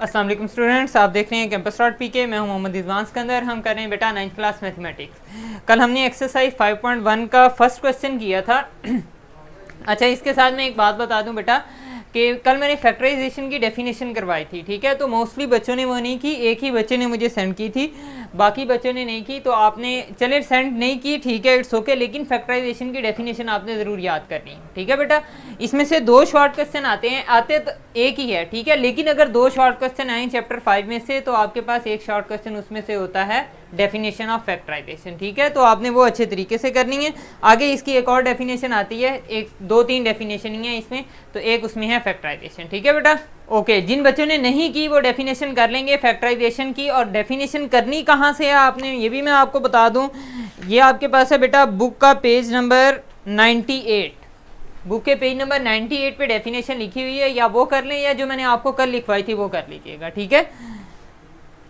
अस्सलाम वालेकुम स्टूडेंट्स, आप देख रहे हैं कैंपस डॉट पी के। मैं हूं मोहम्मद रिजवान सिकंदर। हम कर रहे हैं बेटा 9th क्लास मैथमेटिक्स। कल हमने एक्सरसाइज 5.1 का फर्स्ट क्वेश्चन किया था। अच्छा, इसके साथ मैं एक बात बता दूं बेटा कि कल मैंने फैक्टराइजेशन की डेफिनेशन करवाई थी, ठीक है। तो मोस्टली बच्चों ने वो नहीं की, एक ही बच्चे ने मुझे सेंड की थी, बाकी बच्चों ने नहीं की। तो आपने चले सेंड नहीं की, ठीक है, इट्स ओके, लेकिन फैक्टराइजेशन की डेफिनेशन आपने ज़रूर याद करनी है, ठीक है बेटा। इसमें से 2 शॉर्ट क्वेश्चन आते हैं, आते तो एक ही है, ठीक है, लेकिन अगर 2 शॉर्ट क्वेश्चन आए चैप्टर 5 में से तो आपके पास एक शॉर्ट क्वेश्चन उसमें से होता है डेफिनेशन ऑफ फैक्टराइजेशन, ठीक है। तो आपने वो अच्छे तरीके से करनी है। आगे इसकी एक और डेफिनेशन आती है, एक 2-3 डेफिनेशन ही है इसमें, तो एक उसमें है फैक्टराइजेशन, ठीक है बेटा। ओके, जिन बच्चों ने नहीं की वो डेफिनेशन कर लेंगे फैक्टराइजेशन की। और डेफिनेशन करनी कहाँ से है आपने, ये भी मैं आपको बता दूं। ये आपके पास है बेटा बुक का पेज नंबर 98, बुक के पेज नंबर 98 पे डेफिनेशन लिखी हुई है। या वो कर लें या जो मैंने आपको कल लिखवाई थी वो कर लीजिएगा, ठीक है।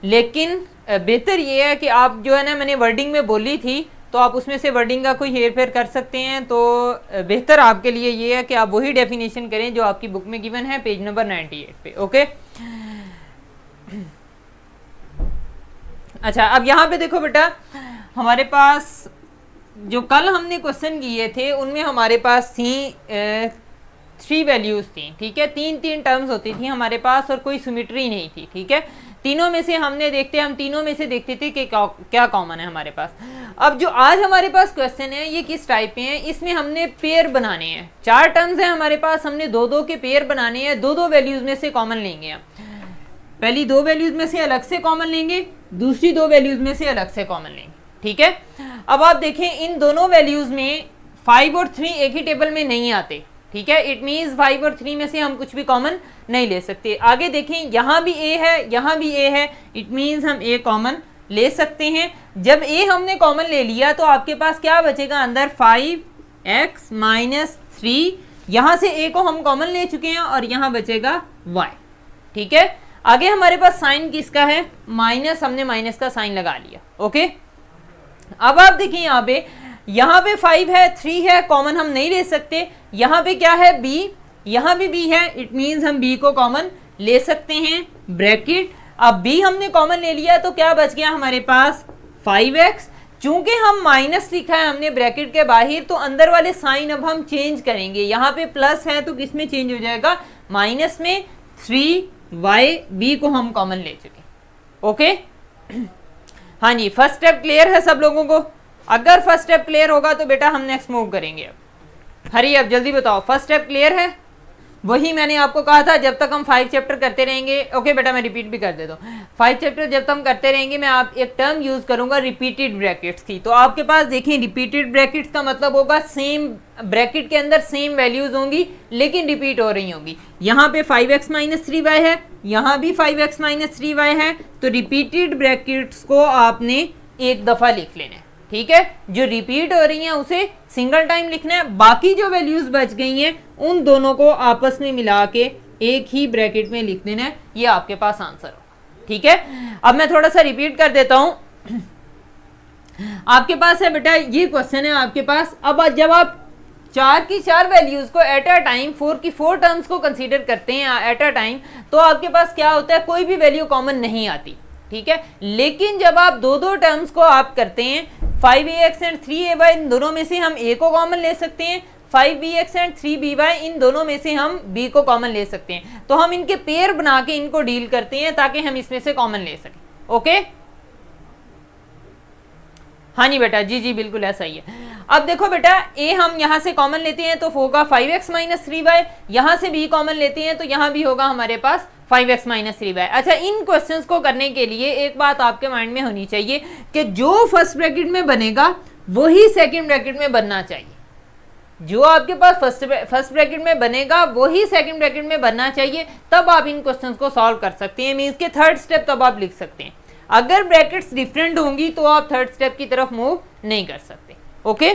लेकिन बेहतर ये है कि आप जो है ना, मैंने वर्डिंग में बोली थी तो आप उसमें से वर्डिंग का कोई हेर फेर कर सकते हैं। तो बेहतर आपके लिए ये है कि आप वही डेफिनेशन करें जो आपकी बुक में गिवन है पेज नंबर 98 पे। ओके, अच्छा, अब यहाँ पे देखो बेटा, हमारे पास जो कल हमने क्वेश्चन किए थे उनमें हमारे पास थी 3 वैल्यूज थी, ठीक है। 3 टर्म्स होती थी हमारे पास और कोई सिमेट्री नहीं थी, ठीक है। तीनों में से हम तीनों में से देखते थे कि क्या कॉमन है हमारे पास। अब जो आज हमारे पास क्वेश्चन है ये किस टाइप पे है, इसमें हमने पेयर बनाने हैं। 4 टर्म्स है हमारे पास, हमने 2-2 के पेयर बनाने हैं। 2-2 वैल्यूज में से कॉमन लेंगे हम। पहली 2 वैल्यूज में से अलग से कॉमन लेंगे, दूसरी 2 वैल्यूज में से अलग से कॉमन लेंगे, ठीक है। अब आप देखें इन दोनों वैल्यूज में 5 और 3 एक ही टेबल में नहीं आते, ठीक है। इट मीन्स 5 और 3 में से हम कुछ भी कॉमन नहीं ले सकते। आगे देखें, यहाँ भी ए है, यहाँ भी ए है, इट मीन्स हम ए कॉमन ले सकते हैं। जब ए हमने कॉमन ले लिया तो आपके पास क्या बचेगा अंदर, 5x - 3। यहाँ से ए को हम कॉमन ले चुके हैं और यहाँ बचेगा y, ठीक है। आगे हमारे पास साइन किसका है, माइनस, हमने माइनस का साइन लगा लिया। ओके, अब आप देखिए यहाँ पे 5 है, 3 है, कॉमन हम नहीं ले सकते। यहाँ पे क्या है, b, यहाँ भी b है, इट मीन्स हम b को कॉमन ले सकते हैं, ब्रैकेट। अब b हमने कॉमन ले लिया तो क्या बच गया हमारे पास, 5x। चूंकि हम माइनस लिखा है हमने ब्रैकेट के बाहर, तो अंदर वाले साइन अब हम चेंज करेंगे। यहाँ पे प्लस है तो किस में चेंज हो जाएगा, माइनस में। 3y, b को हम कॉमन ले चुके, ओके। हाँ जी, फर्स्ट स्टेप क्लियर है सब लोगों को। अगर फर्स्ट स्टेप क्लियर होगा तो बेटा हम नेक्स्ट मूव करेंगे। अब हरी, अब जल्दी बताओ, फर्स्ट स्टेप क्लियर है। वही मैंने आपको कहा था, जब तक हम 5 चैप्टर करते रहेंगे। ओके बेटा, मैं रिपीट भी कर देता हूँ। 5 चैप्टर जब तक हम करते रहेंगे, मैं आप एक टर्म यूज करूंगा रिपीटेड ब्रैकेट्स की। तो आपके पास देखिए, रिपीटेड ब्रैकेट्स का मतलब होगा सेम ब्रैकेट के अंदर सेम वैल्यूज होंगी लेकिन रिपीट हो रही होंगी। यहाँ पे 5x - 3y है, यहाँ भी 5x - 3y है। तो रिपीटेड ब्रैकेट्स को आपने एक दफा लिख लेना है, ठीक है। जो रिपीट हो रही हैं उसे सिंगल टाइम लिखना है। बाकी जो वैल्यूज बच गई हैं उन दोनों को आपस में मिला के एक ही ब्रैकेट में लिख देना है। ये आपके पास आंसर होगा, ठीक है। अब मैं थोड़ा सा रिपीट कर देता हूं। आपके पास है बेटा, ये क्वेश्चन है आपके पास। अब जब आप 4 की 4 वैल्यूज को एट अ टाइम, 4 की 4 टर्म्स को कंसीडर करते हैं एट अ टाइम, तो आपके पास क्या होता है, कोई भी वैल्यू कॉमन नहीं आती, ठीक है। लेकिन जब आप 2-2 टर्म्स को आप करते हैं, 5ax एंड 3ay, इन दोनों में से हम a को कॉमन ले सकते हैं। 5bx एंड 3by, इन दोनों में से हम b को कॉमन ले सकते हैं। तो हम इनके पेयर बना के इनको डील करते हैं ताकि हम इसमें से कॉमन ले सकें, ओके। हाँ जी बेटा, जी बिल्कुल ऐसा ही है। अब देखो बेटा, a हम यहाँ से कॉमन लेते हैं तो होगा 5x - 3y, यहाँ से b कॉमन लेते हैं तो यहाँ भी होगा हमारे पास 5x - 3y। अच्छा, इन क्वेश्चंस को करने के लिए एक बात आपके माइंड में होनी चाहिए कि जो फर्स्ट ब्रैकेट में बनेगा वही सेकंड ब्रैकेट में बनना चाहिए। जो आपके पास फर्स्ट ब्रैकेट में बनेगा वही सेकंड ब्रैकेट में बनना चाहिए, तब आप इन क्वेश्चंस को सॉल्व कर सकते हैं। मींस के थर्ड स्टेप तब आप लिख सकते हैं। अगर ब्रैकेट्स डिफरेंट होंगी तो आप थर्ड स्टेप की तरफ मूव नहीं कर सकते, ओके।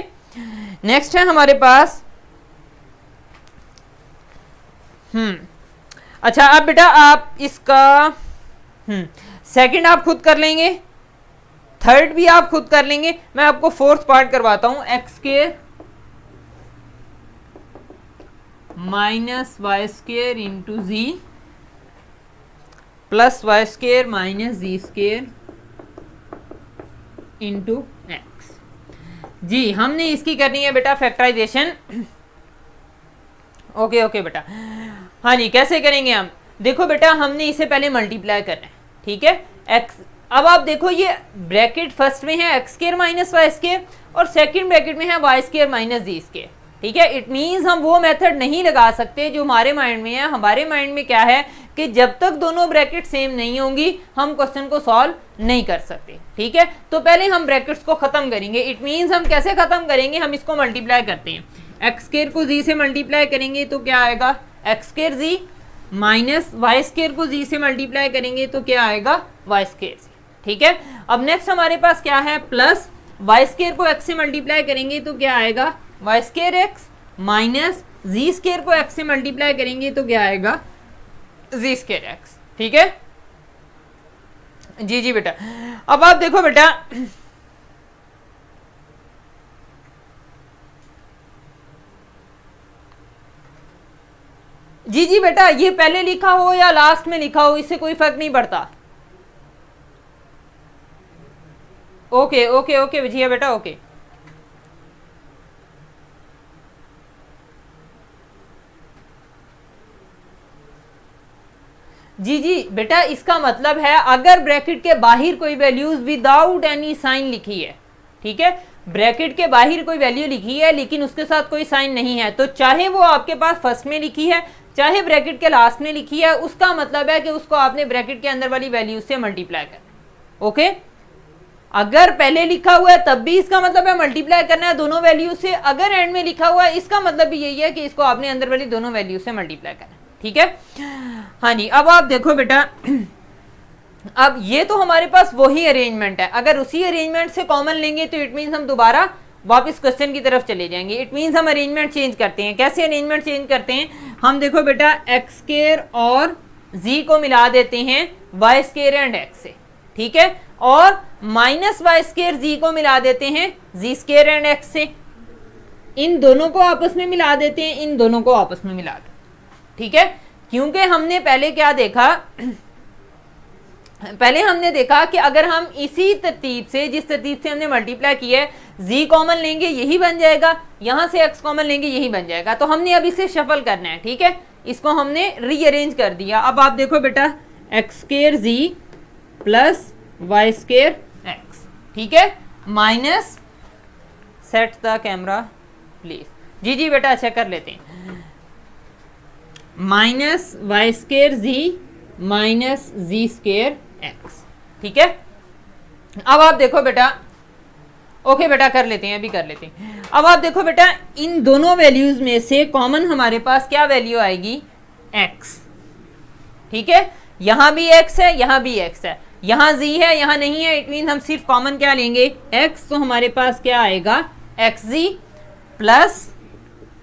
नेक्स्ट है हमारे पास, अच्छा, अब बेटा आप इसका सेकंड आप खुद कर लेंगे, थर्ड भी आप खुद कर लेंगे। मैं आपको फोर्थ पार्ट करवाता हूं, x² - y² × z plus Y square minus Z square into X. जी हमने इसकी करनी है बेटा फैक्टराइजेशन। ओके ओके बेटा, हाँ जी कैसे करेंगे हम, देखो बेटा हमने इसे पहले मल्टीप्लाई करना है, ठीक है एक्स। अब आप देखो ये ब्रैकेट फर्स्ट में है X square minus Y square और सेकंड ब्रैकेट में है Y square minus Z square, ठीक है। इट मीन्स हम वो मेथड नहीं लगा सकते जो हमारे माइंड में है। हमारे माइंड में क्या है कि जब तक दोनों ब्रैकेट सेम नहीं होंगी हम क्वेश्चन को सॉल्व नहीं कर सकते, ठीक है। तो पहले हम ब्रैकेट्स को खत्म करेंगे। इट मीन्स हम कैसे खत्म करेंगे, हम इसको मल्टीप्लाई करते हैं, एक्स स्केयर को जी से मल्टीप्लाई करेंगे तो क्या आएगा x square Z, minus Y square को जी से मल्टीप्लाई करेंगे तो क्या आएगा वाई स्केयर जी, ठीक है। अब नेक्स्ट हमारे पास क्या है, प्लस वाई स्केयर को एक्स से मल्टीप्लाई करेंगे तो क्या आएगा Y square x, minus Z square को एक्स से मल्टीप्लाई करेंगे तो क्या आएगा जी स्केयर एक्स, ठीक है। जी जी बेटा, अब आप देखो बेटा जी जी बेटा, ये पहले लिखा हो या लास्ट में लिखा हो इससे कोई फर्क नहीं पड़ता। ओके ओके ओके भैया बेटा, ओके जी जी बेटा, इसका मतलब है अगर ब्रैकेट के बाहर कोई वैल्यूज विदाउट एनी साइन लिखी है, ठीक है, ब्रैकेट के बाहर कोई वैल्यू लिखी है लेकिन उसके साथ कोई साइन नहीं है, तो चाहे वो आपके पास फर्स्ट में लिखी है चाहे ब्रैकेट के लास्ट में लिखी है, उसका मतलब है कि उसको आपने ब्रैकेट के अंदर वाली वैल्यू से मल्टीप्लाई करना। ओके, अगर पहले लिखा हुआ है तब भी इसका मतलब है मल्टीप्लाई करना है दोनों वैल्यू से, अगर एंड में लिखा हुआ है इसका मतलब भी यही है कि इसको आपने अंदर वाली दोनों वैल्यू से मल्टीप्लाई करना है, ठीक है। हाँ जी, अब आप देखो बेटा, अब ये तो हमारे पास वही अरेंजमेंट है, अगर उसी अरेंजमेंट से कॉमन लेंगे तो इट मीन्स हम दोबारा वापस क्वेश्चन की तरफ चले जाएंगे। इट मीन्स हम अरेंजमेंट चेंज करते हैं। कैसे अरेंजमेंट चेंज करते हैं, हम देखो बेटा एक्स स्केयर और जी को मिला देते हैं वाई स्केयर एंड एक्स से, ठीक है, और माइनस वाई स्केयर जी को मिला देते हैं जी स्केयर एंड एक्स से। इन दोनों को आपस में मिला देते हैं, इन दोनों को आपस में मिला देते हैं, ठीक है। क्योंकि हमने पहले क्या देखा, पहले हमने देखा कि अगर हम इसी तरतीब से, जिस तरतीब से हमने मल्टीप्लाई किया है, z कॉमन लेंगे यही बन जाएगा, यहां से x कॉमन लेंगे यही बन जाएगा, तो हमने अब इसे शफल करना है, ठीक है, इसको हमने रीअरेंज कर दिया। अब आप देखो बेटा X square Z plus Y square X, ठीक है, minus, set the camera please, जी जी बेटा अच्छा कर लेते हैं, minus Y square Z minus Z square X, ठीक है। अब आप देखो बेटा, ओके बेटा कर लेते हैं, अभी कर लेते हैं। अब आप देखो बेटा, इन दोनों वैल्यूज में से कॉमन हमारे पास क्या वैल्यू आएगी, x, ठीक है, यहां भी x है यहां भी x है, यहां z है यहां नहीं है, इट मीन हम सिर्फ कॉमन क्या लेंगे x, तो हमारे पास क्या आएगा xz plus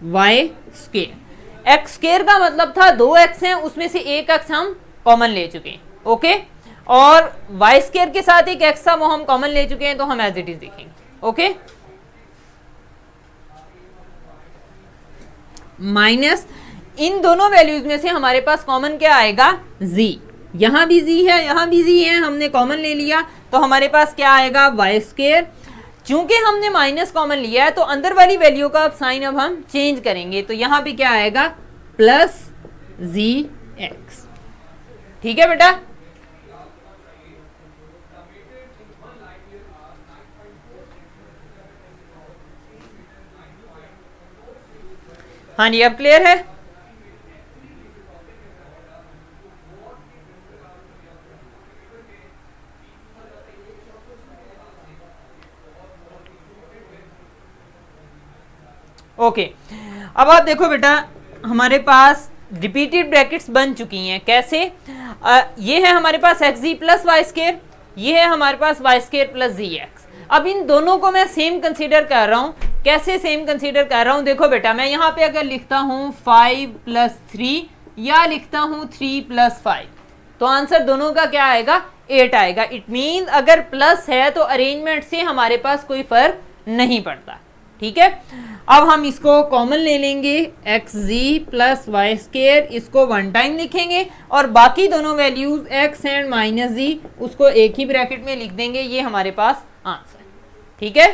Y square. X square का मतलब था 2x हैं, उसमें से एक x हम कॉमन ले चुके हैं, ओके, और वाई स्केयर के साथ एक x था वो हम कॉमन ले चुके हैं, तो हम एज इट इज देखेंगे, ओके। माइनस इन दोनों वैल्यूज में से हमारे पास कॉमन क्या आएगा z, यहां भी z है यहां भी z है, हमने कॉमन ले लिया, तो हमारे पास क्या आएगा वाई स्केयर। चूंकि हमने माइनस कॉमन लिया है तो अंदर वाली वैल्यू का साइन अब हम चेंज करेंगे, तो यहां भी क्या आएगा प्लस जी एक्स, ठीक है बेटा। हाँ जी अब क्लियर है, ओके। अब आप देखो बेटा, हमारे पास रिपीटेड ब्रैकेट्स बन चुकी हैं, कैसे, ये है हमारे पास एक्स जी प्लस वाई स्केयर, ये है हमारे पास वाई स्केयर प्लस जी एक्स। अब इन दोनों को मैं सेम कंसीडर कर रहा हूं, कैसे सेम कंसीडर कर रहा हूं, देखो बेटा मैं यहां पे अगर लिखता हूं 5 + 3 या लिखता हूं 3 + 5, तो आंसर दोनों का क्या आएगा 8 आएगा। इट मीन अगर प्लस है तो अरेंजमेंट से हमारे पास कोई फर्क नहीं पड़ता, ठीक है। अब हम इसको कॉमन ले लेंगे, एक्स जी प्लस वाई स्केयर, इसको वन टाइम लिखेंगे और बाकी दोनों वैल्यूज एक्स एंड माइनस जी उसको एक ही ब्रैकेट में लिख देंगे। ये हमारे पास आंसर, ठीक है।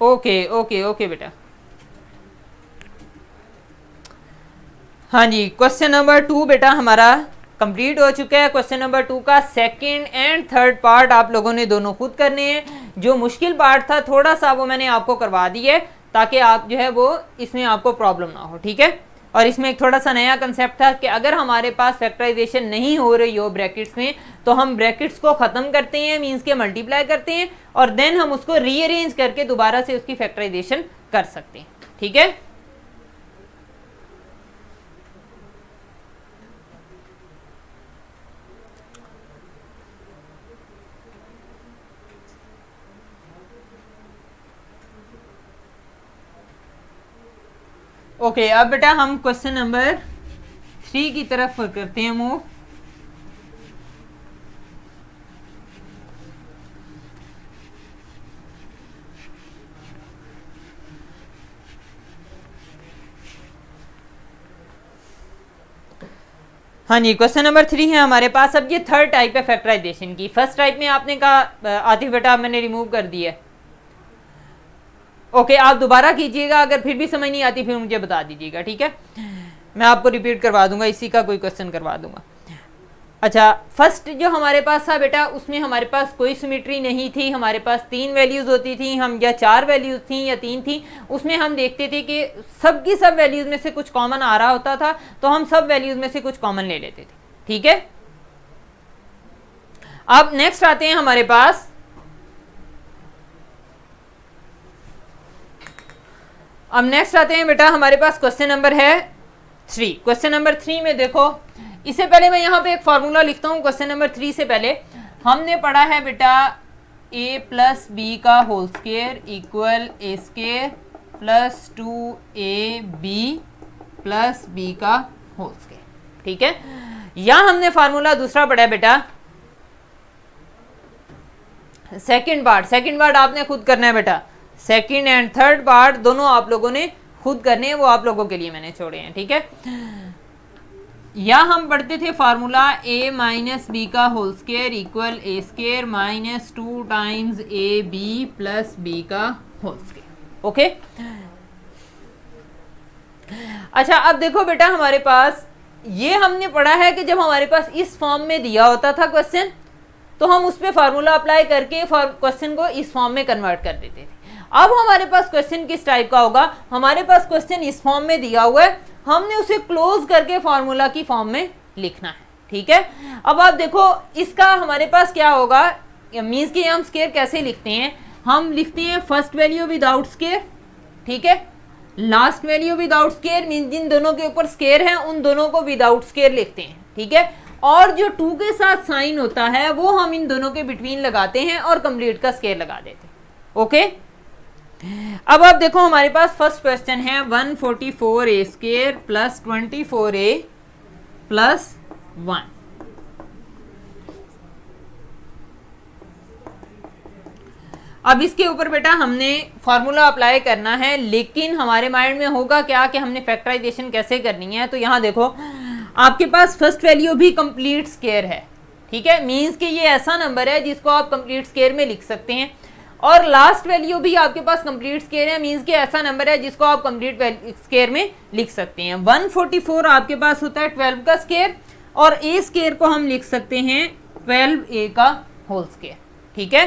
ओके ओके ओके बेटा, हाँ जी, क्वेश्चन नंबर 2 बेटा हमारा कंप्लीट हो चुका है। क्वेश्चन नंबर 2 का सेकंड एंड थर्ड पार्ट आप लोगों ने दोनों खुद करने हैं। जो मुश्किल पार्ट था थोड़ा सा वो मैंने आपको करवा दिया है ताकि आप जो है वो इसमें आपको प्रॉब्लम ना हो, ठीक है। और इसमें एक थोड़ा सा नया कंसेप्ट था कि अगर हमारे पास फैक्टराइजेशन नहीं हो रही हो ब्रैकेट्स में तो हम ब्रैकेट्स को ख़त्म करते हैं, मीन्स के मल्टीप्लाई करते हैं और देन हम उसको रीअरेंज करके दोबारा से उसकी फैक्टराइजेशन कर सकते हैं, ठीक है। ओके अब बेटा हम क्वेश्चन नंबर 3 की तरफ करते हैं मूव। हाँ जी, क्वेश्चन नंबर 3 है हमारे पास। अब ये थर्ड टाइप है फैक्टराइजेशन की। फर्स्ट टाइप में आपने कहा आतिफ बेटा मैंने रिमूव कर दिया है। ओके आप दोबारा कीजिएगा, अगर फिर भी समझ नहीं आती फिर मुझे बता दीजिएगा, ठीक है। मैं आपको रिपीट करवा दूंगा, इसी का कोई क्वेश्चन करवा दूंगा। अच्छा, फर्स्ट जो हमारे पास था बेटा उसमें हमारे पास कोई सिमेट्री नहीं थी। हमारे पास 3 वैल्यूज होती थी, हम या 4 वैल्यूज थी या 3 थी। उसमें हम देखते थे कि सब की सब वैल्यूज में से कुछ कॉमन आ रहा होता था तो हम सब वैल्यूज में से कुछ कॉमन ले लेते थे, ठीक है। अब नेक्स्ट आते हैं हमारे पास, अब नेक्स्ट आते हैं बेटा हमारे पास क्वेश्चन नंबर है 3। क्वेश्चन नंबर 3 में देखो, इससे पहले मैं यहाँ पे एक फॉर्मूला लिखता हूँ। क्वेश्चन नंबर 3 से पहले हमने पढ़ा है बेटा a प्लस बी का whole square equal A square plus 2ab plus B का होल स्क्वायर, ठीक है। यहाँ हमने फार्मूला दूसरा पढ़ा है बेटा सेकंड पार्ट आपने खुद करना है बेटा। सेकंड एंड थर्ड पार्ट दोनों आप लोगों ने खुद करने हैं, वो आप लोगों के लिए मैंने छोड़े हैं, ठीक है। या हम पढ़ते थे फार्मूला a माइनस बी का whole square equal A square minus 2 times A B plus B का होल स्क्वायर, ओके। अच्छा अब देखो बेटा हमारे पास ये हमने पढ़ा है कि जब हमारे पास इस फॉर्म में दिया होता था क्वेश्चन तो हम उस पर फार्मूला अप्लाई करके क्वेश्चन को इस फॉर्म में कन्वर्ट कर देते थे। अब हमारे पास क्वेश्चन किस टाइप का होगा, हमारे पास क्वेश्चन इस फॉर्म में दिया हुआ है, हमने उसे क्लोज करके फॉर्मूला की फॉर्म में लिखना है, ठीक है। अब आप देखो इसका हमारे पास क्या होगा, मीन्स कि हम स्क्वायर कैसे लिखते हैं, हम लिखते हैं फर्स्ट वैल्यू विदाउट स्क्वायर, ठीक है, last value without square, means जिन दोनों के ऊपर स्क्वायर है उन दोनों को विदाउट स्क्वायर लिखते हैं, ठीक है। और जो 2 के साथ साइन होता है वो हम इन दोनों के बिटवीन लगाते हैं और कंप्लीट का स्क्वायर लगा देते हैं, ओके। अब आप देखो हमारे पास फर्स्ट क्वेश्चन है 144a square plus 24a plus 1। अब इसके ऊपर बेटा हमने फॉर्मूला अप्लाई करना है, लेकिन हमारे माइंड में होगा क्या कि हमने फैक्टराइजेशन कैसे करनी है। तो यहाँ देखो आपके पास फर्स्ट वैल्यू भी कंप्लीट स्क्वायर है, ठीक है, मीन्स कि ये ऐसा नंबर है जिसको आप कंप्लीट स्क्वायर में लिख सकते हैं। और लास्ट वैल्यू भी आपके पास कंप्लीट स्क्वायर है, मीन्स कि ऐसा नंबर है जिसको आप कंप्लीट स्क्वायर में लिख सकते हैं। 144 आपके पास होता है 12 का स्क्वायर और ए स्क्वायर को हम लिख सकते हैं 12a का होल स्क्वायर, ठीक है।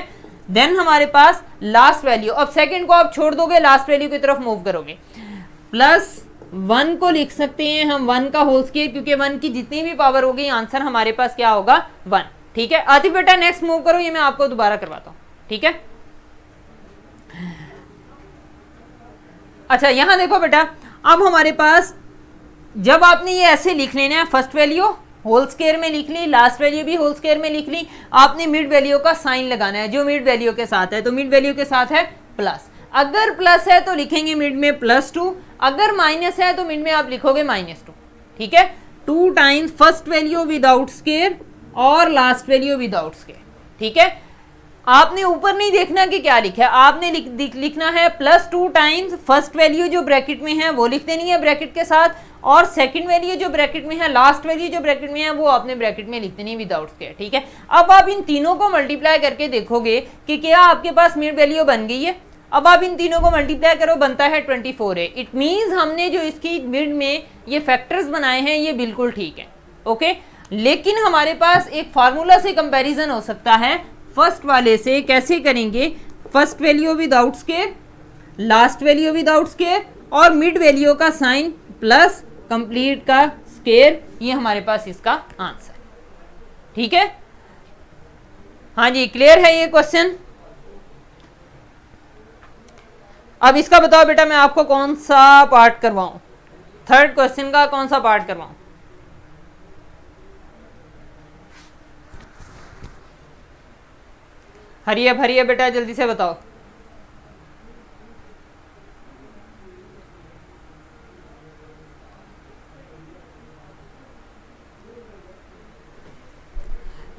देन हमारे पास लास्ट वैल्यू, अब सेकंड को आप छोड़ दोगे लास्ट वैल्यू की तरफ मूव करोगे, प्लस 1 को लिख सकते हैं हम 1 का होल स्क्वायर, क्योंकि 1 की जितनी भी पावर होगी आंसर हमारे पास क्या होगा 1, ठीक है। आतिफ बेटा नेक्स्ट मूव करो, ये मैं आपको दोबारा करवाता हूँ, ठीक है। अच्छा यहां देखो बेटा, अब हमारे पास जब आपने ये ऐसे लिख लेना है, फर्स्ट वैल्यू होल स्क्वायर में लिख ली, लास्ट वैल्यू भी होल स्क्वायर में लिख ली, आपने मिड वैल्यू का साइन लगाना है जो मिड वैल्यू के साथ है। तो मिड वैल्यू के साथ है प्लस, अगर प्लस है तो लिखेंगे मिड में +2, अगर माइनस है तो मिड में आप लिखोगे -2, ठीक है। 2 times first value without square और लास्ट वैल्यू विदाउट स्क्वायर, ठीक है। आपने ऊपर नहीं देखना कि क्या लिखा है, आपने लिखना है +2 टाइम्स फर्स्ट वैल्यू जो ब्रैकेट में है वो लिख देनी है ब्रैकेट के साथ, और सेकंड वैल्यू जो ब्रैकेट में है, लास्ट वैल्यू जो ब्रैकेट में है वो आपने ब्रैकेट में लिख देनी विदाउट स्क्वायर, ठीक है। अब आप इन तीनों को मल्टीप्लाई करके देखोगे कि क्या आपके पास मिड वैल्यू बन गई है। अब आप इन तीनों को मल्टीप्लाई करो, बनता है 24 है। इट मीन्स हमने जो इसकी मिड में ये फैक्टर्स बनाए हैं ये बिल्कुल ठीक है, ओके। लेकिन हमारे पास एक फार्मूला से कंपैरिजन हो सकता है फर्स्ट वाले से। कैसे करेंगे? First value without square, last value without square, और मिड वैल्यू का साइन प्लस कंप्लीट का स्क्वायर, ये हमारे पास इसका आंसर, ठीक है। हाँ जी, क्लियर है ये क्वेश्चन? अब इसका बताओ बेटा, मैं आपको कौन सा पार्ट करवाऊं? थर्ड क्वेश्चन का कौन सा पार्ट करवाऊं? हरिए बेटा, जल्दी से बताओ।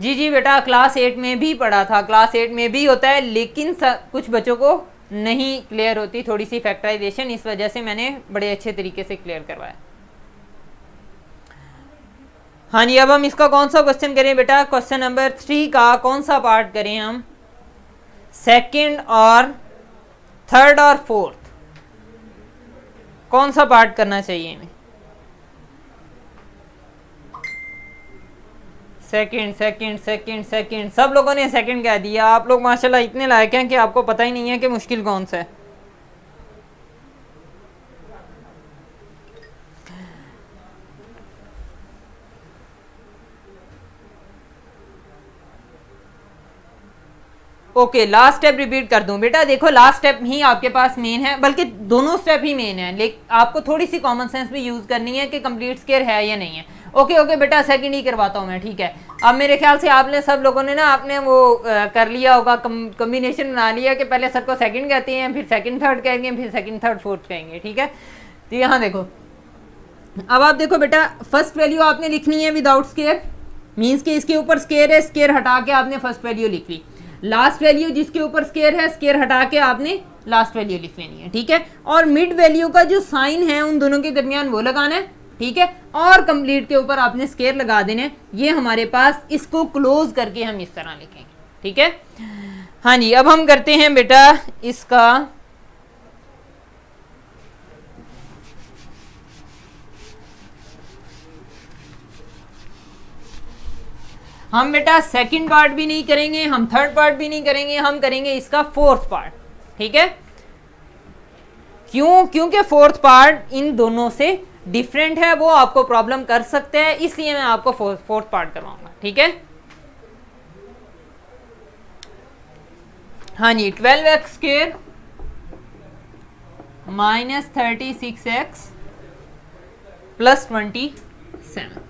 जी बेटा, क्लास 8 में भी पढ़ा था, क्लास 8 में भी होता है, लेकिन कुछ बच्चों को नहीं क्लियर होती थोड़ी सी फैक्टराइजेशन, इस वजह से मैंने बड़े अच्छे तरीके से क्लियर करवाया। हाँ जी, अब हम इसका कौन सा क्वेश्चन करें बेटा? क्वेश्चन नंबर 3 का कौन सा पार्ट करें हम? सेकंड और थर्ड और फोर्थ, कौन सा पार्ट करना चाहिए हमें? सेकंड, सब लोगों ने सेकंड कह दिया। आप लोग माशाल्लाह इतने लायक हैं कि आपको पता ही नहीं है कि मुश्किल कौन सा है। ओके, लास्ट स्टेप रिपीट कर दूं बेटा। देखो, लास्ट स्टेप ही आपके पास मेन है, बल्कि दोनों स्टेप ही मेन है, लेकिन आपको थोड़ी सी कॉमन सेंस भी यूज करनी है कि कंप्लीट स्क्वायर है या नहीं है। ओके बेटा, सेकंड ही करवाता हूं मैं, ठीक है। अब मेरे ख्याल से आपने सब लोगों ने ना आपने वो कर लिया होगा, कम्बिनेशन बना लिया कि पहले सर को सेकंड कहते हैं, फिर सेकंड थर्ड कहेंगे, फिर सेकंड थर्ड फोर्थ कहेंगे, ठीक है। तो यहाँ देखो, अब आप देखो बेटा, फर्स्ट वैल्यू आपने लिखनी है विदाउट स्क्वायर, मीन्स कि इसके ऊपर स्क्वायर है, स्क्वायर हटा के आपने फर्स्ट वैल्यू लिख ली। लास्ट वैल्यू जिसके ऊपर स्क्वायर है, स्क्वायर हटा के आपने लास्ट वैल्यू लिख लेनी है, ठीक है। और मिड वैल्यू का जो साइन है उन दोनों के दरमियान वो लगाना है, ठीक है। और कंप्लीट के ऊपर आपने स्क्वायर लगा देने। ये हमारे पास, इसको क्लोज करके हम इस तरह लिखेंगे, ठीक है। हाँ जी, अब हम करते हैं बेटा इसका हम बेटा सेकंड पार्ट भी नहीं करेंगे, हम थर्ड पार्ट भी नहीं करेंगे, हम करेंगे इसका फोर्थ पार्ट, ठीक है। क्यों? क्योंकि फोर्थ पार्ट इन दोनों से डिफरेंट है, वो आपको प्रॉब्लम कर सकते हैं, इसलिए मैं आपको फोर्थ पार्ट करवाऊंगा, ठीक है। हाँ जी, 12x square minus 36x plus 27।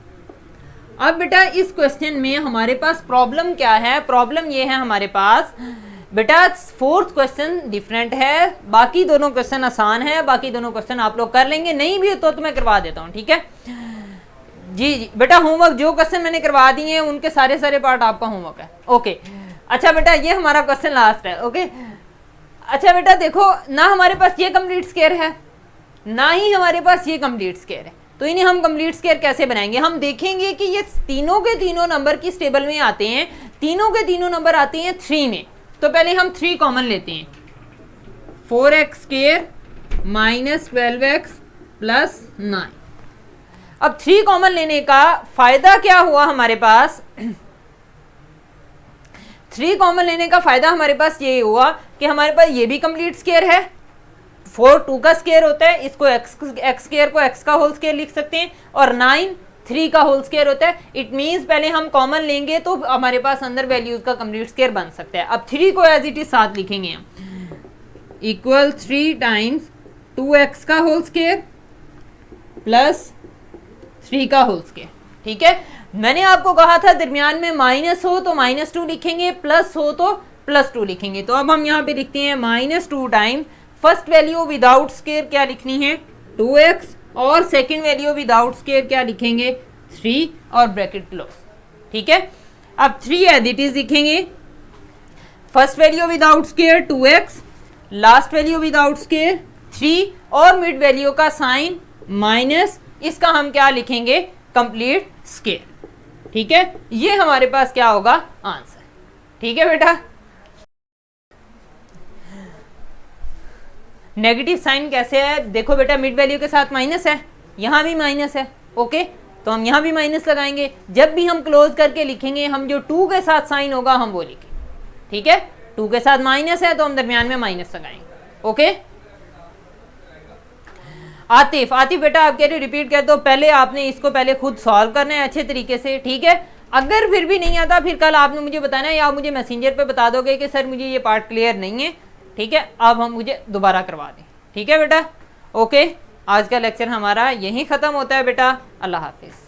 अब बेटा इस क्वेश्चन में हमारे पास प्रॉब्लम क्या है? प्रॉब्लम ये है हमारे पास बेटा, फोर्थ क्वेश्चन डिफरेंट है, बाकी दोनों क्वेश्चन आसान है, बाकी दोनों क्वेश्चन आप लोग कर लेंगे, नहीं भी तो मैं करवा देता हूँ, ठीक है। जी बेटा, होमवर्क जो क्वेश्चन मैंने करवा दिए हैं उनके सारे पार्ट आपका होमवर्क है, ओके। अच्छा बेटा, ये हमारा क्वेश्चन लास्ट है, ओके। अच्छा बेटा देखो, ना हमारे पास ये कंप्लीट स्क्वायर है, ना ही हमारे पास ये कंप्लीट स्क्वायर है, तो इन्हें हम कंप्लीट स्क्वायर कैसे बनाएंगे? हम देखेंगे कि ये तीनों के तीनों नंबर किस टेबल में आते हैं। तीनों के तीनों नंबर आते हैं 3 में, तो पहले हम 3 कॉमन लेते हैं। 4x square minus 12x plus 9। अब 3 कॉमन लेने का फायदा क्या हुआ हमारे पास? 3 कॉमन लेने का फायदा हमारे पास ये हुआ कि हमारे पास ये भी कंप्लीट स्क्वायर है, 4 2 का स्क्वायर होता है, इसको एक्स स्क्वायर को x का होल स्क्वायर लिख सकते हैं, और 9 3 का होल स्क्वायर होता है। इट मीन्स पहले हम कॉमन लेंगे तो हमारे पास अंदर वैल्यूज का कंप्लीट स्क्वायर बन सकता है। अब 3 को एज इट इज साथ लिखेंगे हम, इक्वल 3 टाइम्स 2x का होल स्क्वायर प्लस 3 का होल स्क्वायर, ठीक है। मैंने आपको कहा था दरमियान में माइनस हो तो -2 लिखेंगे, प्लस हो तो +2 लिखेंगे। तो अब हम यहाँ पे लिखते हैं -2 time first value without square क्या लिखनी है? 2x, और सेकंड वैल्यू विदाउट स्क्वायर क्या लिखेंगे? 3 और ब्रैकेट क्लोज, ठीक है। अब 3 एज इट इज लिखेंगे, first value without square 2x, last value without square 3 और मिड वैल्यू का साइन माइनस, इसका हम क्या लिखेंगे, कंप्लीट स्क्वायर। ठीक है, ये हमारे पास क्या होगा, आंसर। ठीक है बेटा, नेगेटिव साइन कैसे है, देखो बेटा मिड वैल्यू के साथ माइनस है, यहां भी माइनस है, ओके, तो हम यहां भी माइनस लगाएंगे। जब भी हम क्लोज करके लिखेंगे, हम जो 2 के साथ साइन होगा हम वो लिखेंगे। ठीक है, 2 के साथ माइनस है तो हम दरमियान में माइनस लगाएंगे। ओके, आतिफ बेटा आप कह रहे हो रिपीट कर दो, पहले आपने इसको पहले खुद सॉल्व करना है अच्छे तरीके से। ठीक है, अगर फिर भी नहीं आता फिर कल आपने मुझे बताना है, या आप मुझे मैसेंजर पे बता दोगे कि सर मुझे ये पार्ट क्लियर नहीं है। ठीक है, अब हम मुझे दोबारा करवा दें। ठीक है बेटा, ओके, आज का लेक्चर हमारा यहीं ख़त्म होता है बेटा, अल्लाह हाफिज़।